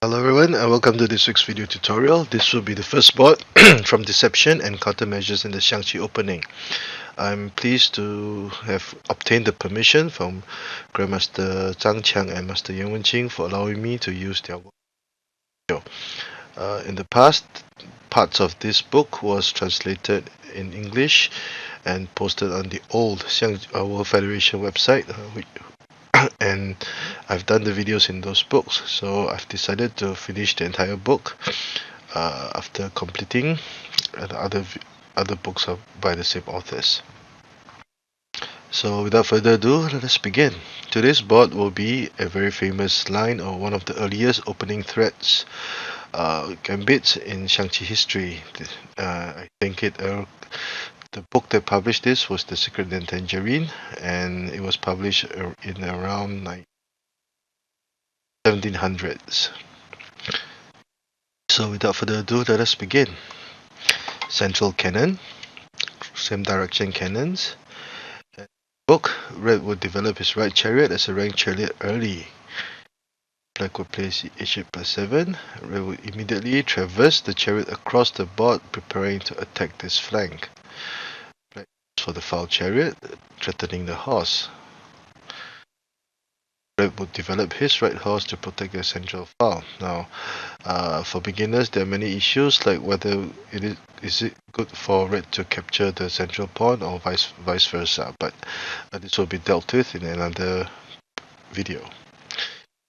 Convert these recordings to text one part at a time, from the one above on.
Hello everyone and welcome to this week's video tutorial. This will be the first board from Deception and Countermeasures in the Xiangqi opening. I'm pleased to have obtained the permission from Grandmaster Zhang, Qiang and Master Wenqing for allowing me to use their video. In the past, parts of this book was translated in English and posted on the old Xiangqi World Federation website, and I've done the videos in those books, so I've decided to finish the entire book after completing the other books by the same authors. So without further ado, let us begin. Today's board will be a very famous line or one of the earliest opening threads, Gambit in Xiangqi history. I think the book that published this was The Secret and Tangerine, and it was published in around 1700s. So without further ado, let us begin. Central cannon, same direction cannons. Book, red would develop his right chariot as a ranked chariot early. Black would place h8 plus 7. Red would immediately traverse the chariot across the board, preparing to attack this flank. Black for the foul chariot, threatening the horse. Red would develop his right horse to protect the central foul. Now, for beginners, there are many issues like whether is it good for red to capture the central pawn or vice versa. But this will be dealt with in another video.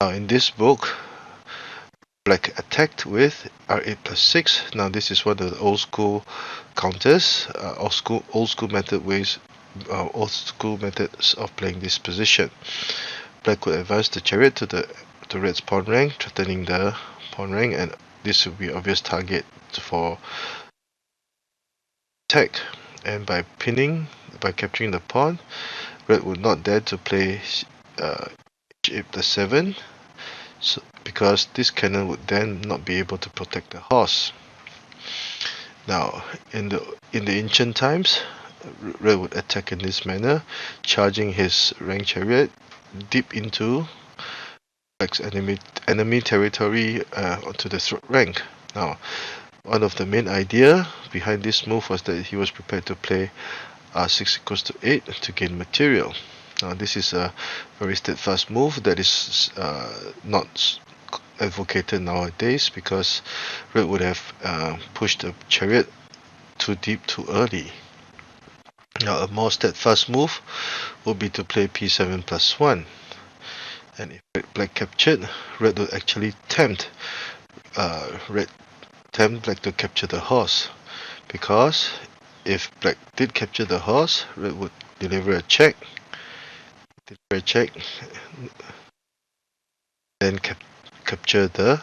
Now, in this book, black attacked with r8 plus 6. Now, this is one of the old school counters, old school methods of playing this position. Black would advance the chariot to red's pawn rank, threatening the pawn rank, and this would be an obvious target for attack. And by capturing the pawn, red would not dare to play h8 plus 7, because this cannon would then not be able to protect the horse. Now, in the ancient times, red would attack in this manner, charging his ranked chariot deep into black's enemy territory onto the third rank. Now, one of the main idea behind this move was that he was prepared to play r6 equals to 8 to gain material. Now, this is a very steadfast move that is not advocated nowadays, because red would have pushed the chariot too deep too early. Now, a more steadfast move would be to play p7 plus 1. And if black captured, red would actually tempt black to capture the horse. Because if black did capture the horse, red would deliver a check. Then capture the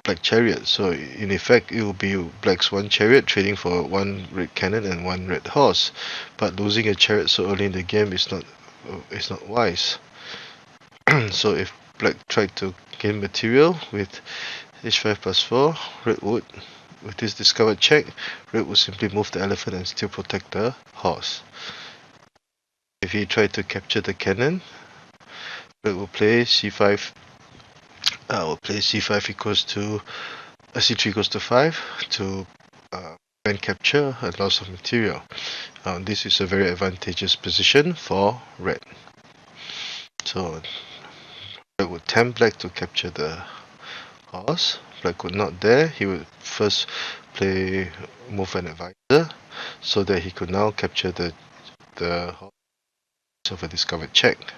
black chariot. So in effect, it will be black's one chariot trading for one red cannon and one red horse. But losing a chariot so early in the game is not wise. So if black tried to gain material with h5 plus 4, red would, with this discovered check, red would simply move the elephant and still protect the horse. If he tried to capture the cannon, red will play c5. Will play c5 equals to c3 equals to 5 to prevent capture and loss of material. This is a very advantageous position for red. So red would tempt black to capture the horse. Black would not dare. He would first play move an advisor, so that he could now capture the horse of a discovered check.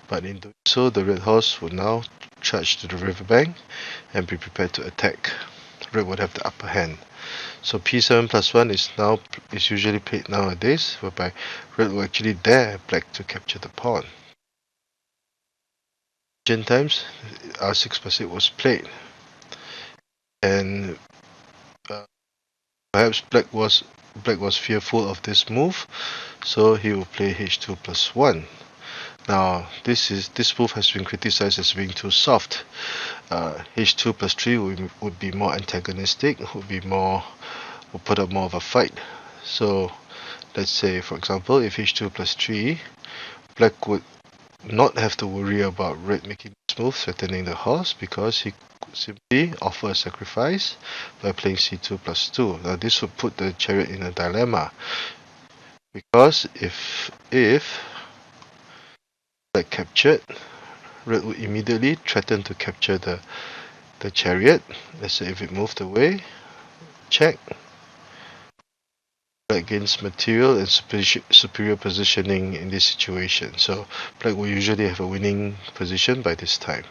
But in doing so, the red horse would now charge to the riverbank and be prepared to attack. Red would have the upper hand. So p7 plus 1 is usually played nowadays, whereby red will actually dare black to capture the pawn. In ancient times, r6 plus 8 was played, and perhaps black was fearful of this move, so he will play h2 plus 1. Now, this move has been criticized as being too soft. h2 plus 3 would be more antagonistic, would put up more of a fight. So let's say, for example, if h2 plus 3, black would not have to worry about red making this move, threatening the horse, because he could simply offer a sacrifice by playing c2 plus 2. Now this would put the chariot in a dilemma, because if black captured, red would immediately threaten to capture the chariot. Let's say if it moved away, check. Black gains material and superior positioning in this situation. So black will usually have a winning position by this time.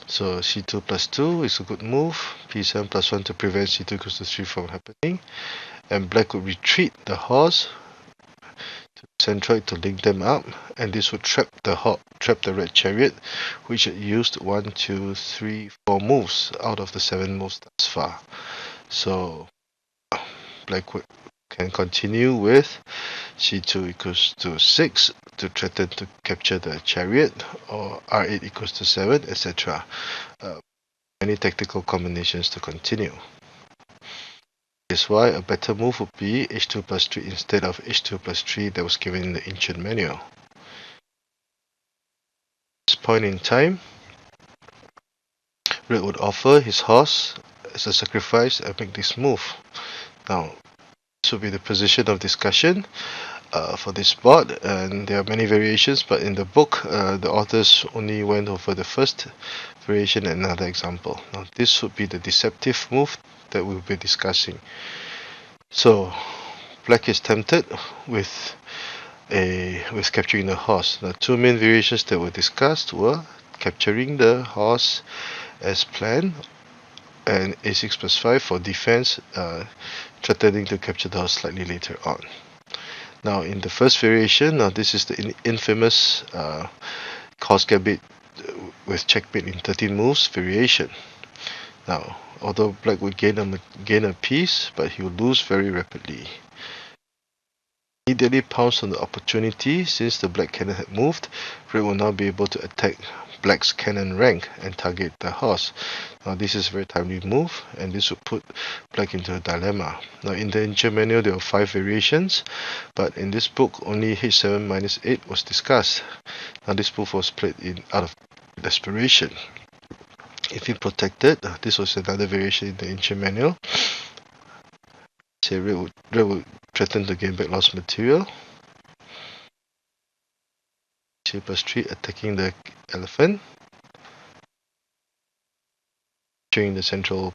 So c2 plus 2 is a good move. p7 plus 1 to prevent c2 equals to 3 from happening. And black would retreat the horse to the centroid to link them up, and this would trap the red chariot, which had used 1, 2, 3, 4 moves out of the 7 moves thus far. So black can continue with c2 equals to 6 to threaten to capture the chariot, or r8 equals to 7, etc. Many tactical combinations to continue. That's why a better move would be h2 plus 3 instead of h2 plus 3 that was given in the ancient manual. At this point in time, red would offer his horse as a sacrifice and make this move. Now, this will be the position of discussion for this board, and there are many variations, but in the book the authors only went over the first variation and another example. Now this would be the deceptive move that we'll be discussing. So black is tempted with capturing the horse. The two main variations that were discussed were capturing the horse as planned, and a6 plus 5 for defense, threatening to capture the horse slightly later on. Now in the first variation, now this is the infamous horse gambit with checkmate in 13 moves variation. Now, although black would gain a piece, but he would lose very rapidly. Immediately pounced on the opportunity. Since the black cannon had moved, red will now be able to attack black's cannon rank and target the horse. Now this is a very timely move, and this would put black into a dilemma. Now in the ancient manual there are 5 variations, but in this book only h7 minus 8 was discussed. Now this move was played out of desperation. If he protected, this was another variation in the ancient manual. Say red would threaten to gain back lost material. c plus 3 attacking the elephant, capturing the central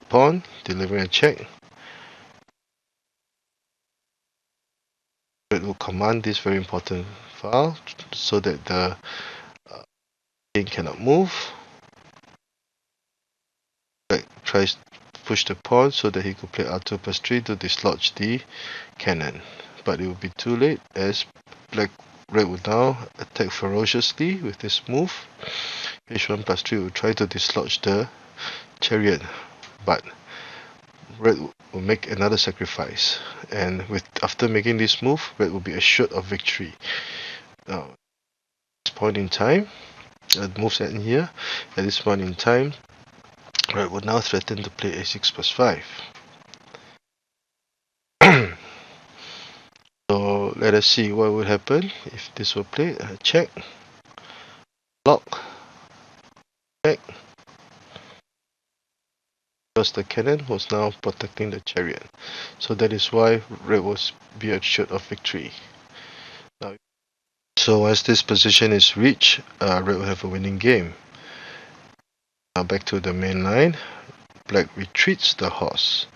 pawn, delivering a check. Red will command this very important file so that the king cannot move. Black tries to push the pawn so that he could play r2 plus 3 to dislodge the cannon, but it will be too late, as red would now attack ferociously with this move. h1 plus 3 will try to dislodge the chariot, but red will make another sacrifice, and after making this move, red will be assured of victory. Now, at this point in time, the moves end here. At this point in time, red would now threaten to play a6 plus 5. So let us see what would happen if this were played. Check, block, check, because the cannon was now protecting the chariot. So that is why red will be assured of victory. Now, so once this position is reached, red will have a winning game. Now back to the main line, black retreats the horse,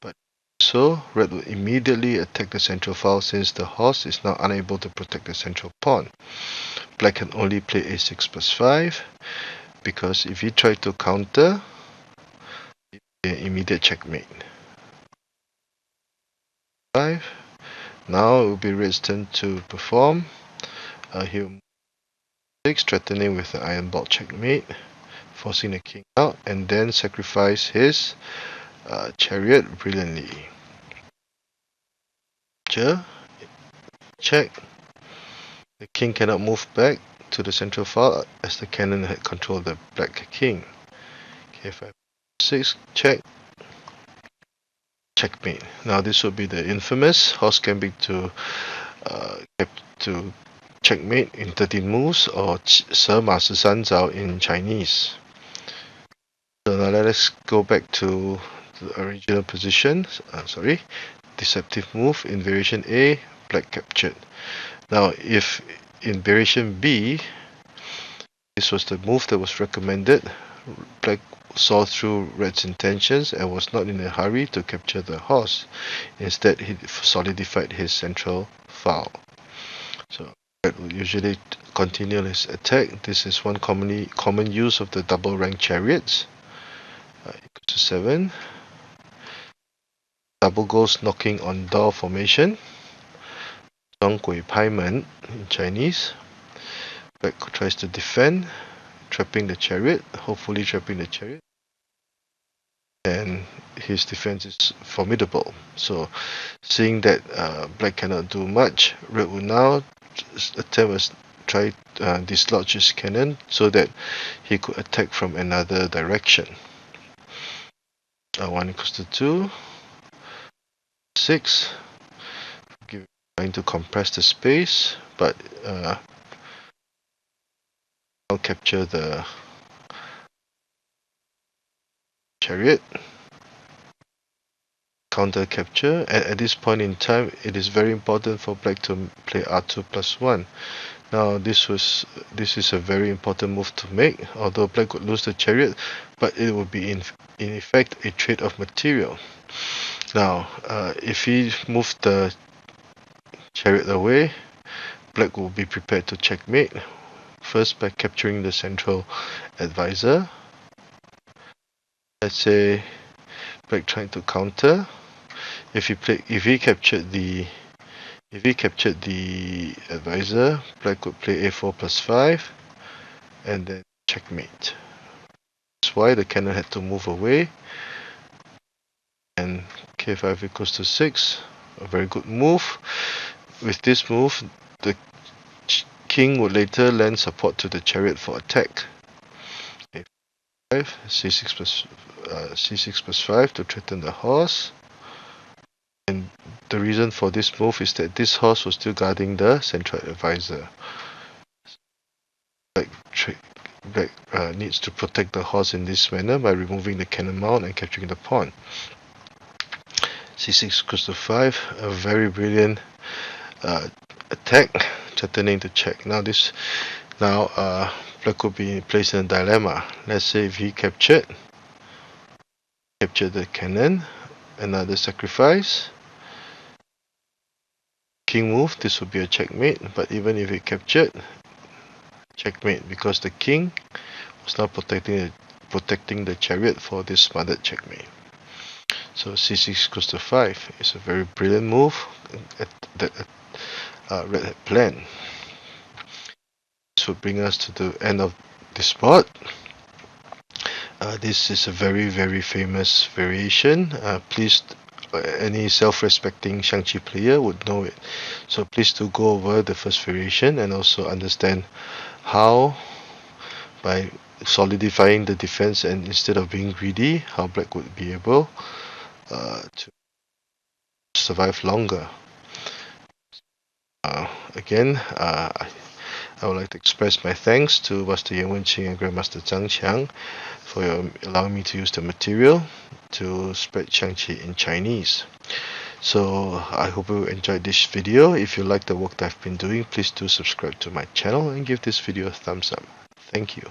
but so red will immediately attack the central file, since the horse is now unable to protect the central pawn. Black can only play a6 plus 5, because if he tried to counter, it would be an immediate checkmate. 5. Now it will be red's turn to perform. He will move 6, threatening with the iron bolt checkmate, forcing the king out, and then sacrifice his chariot brilliantly. Check. The king cannot move back to the central file, as the cannon had controlled the black king. k5 6, check, checkmate. Now this will be the infamous horse gambit to to checkmate in 13 moves, or 弃马十三着 in Chinese. So now let us go back to the original position. Deceptive move in variation A, black captured. Now if in variation B, this was the move that was recommended, black saw through red's intentions and was not in a hurry to capture the horse. Instead, he solidified his central file. So red will usually continue his attack. This is one common use of the double rank chariots. Equals to 7. Double goes knocking on door formation. Zhang pai men in Chinese. Black tries to defend, trapping the chariot, hopefully trapping the chariot. And his defense is formidable. So seeing that black cannot do much, red will now attempt try dislodge his cannon so that he could attack from another direction. 1 equals to 2. 6. Trying to compress the space, but I'll capture the chariot. Counter capture, and at this point in time it is very important for black to play r2 plus 1. Now this is a very important move to make, although black would lose the chariot, but it would be in effect a trade of material. Now if he moved the chariot away, black will be prepared to checkmate, first by capturing the central advisor. Let's say black trying to counter. If he captured the advisor, black would play a4 plus 5 and then checkmate. That's why the cannon had to move away. And k5 equals to 6, a very good move. With this move, the king would later lend support to the chariot for attack. a5, c6 plus 5 to threaten the horse. And the reason for this move is that this horse was still guarding the central advisor. Black needs to protect the horse in this manner by removing the cannon mount and capturing the pawn. c6 equals to 5, a very brilliant attack, threatening to check. Now black could be placed in a dilemma. Let's say if he captured the cannon, another sacrifice, king move, this would be a checkmate. But even if he captured, checkmate, because the king was now protecting the chariot for this smothered checkmate. So c6 equals to 5 is a very brilliant move that red had planned. This would bring us to the end of this part. This is a very, very famous variation. Any self-respecting Xiangqi player would know it. So please do go over the first variation and also understand how, by solidifying the defense and instead of being greedy, how black would be able to survive longer. Again, I would like to express my thanks to Master Wenqing and Grandmaster Zhang for allowing me to use the material to spread Xiangqi in Chinese. So I hope you enjoyed this video. If you like the work that I've been doing, please do subscribe to my channel and give this video a thumbs up. Thank you.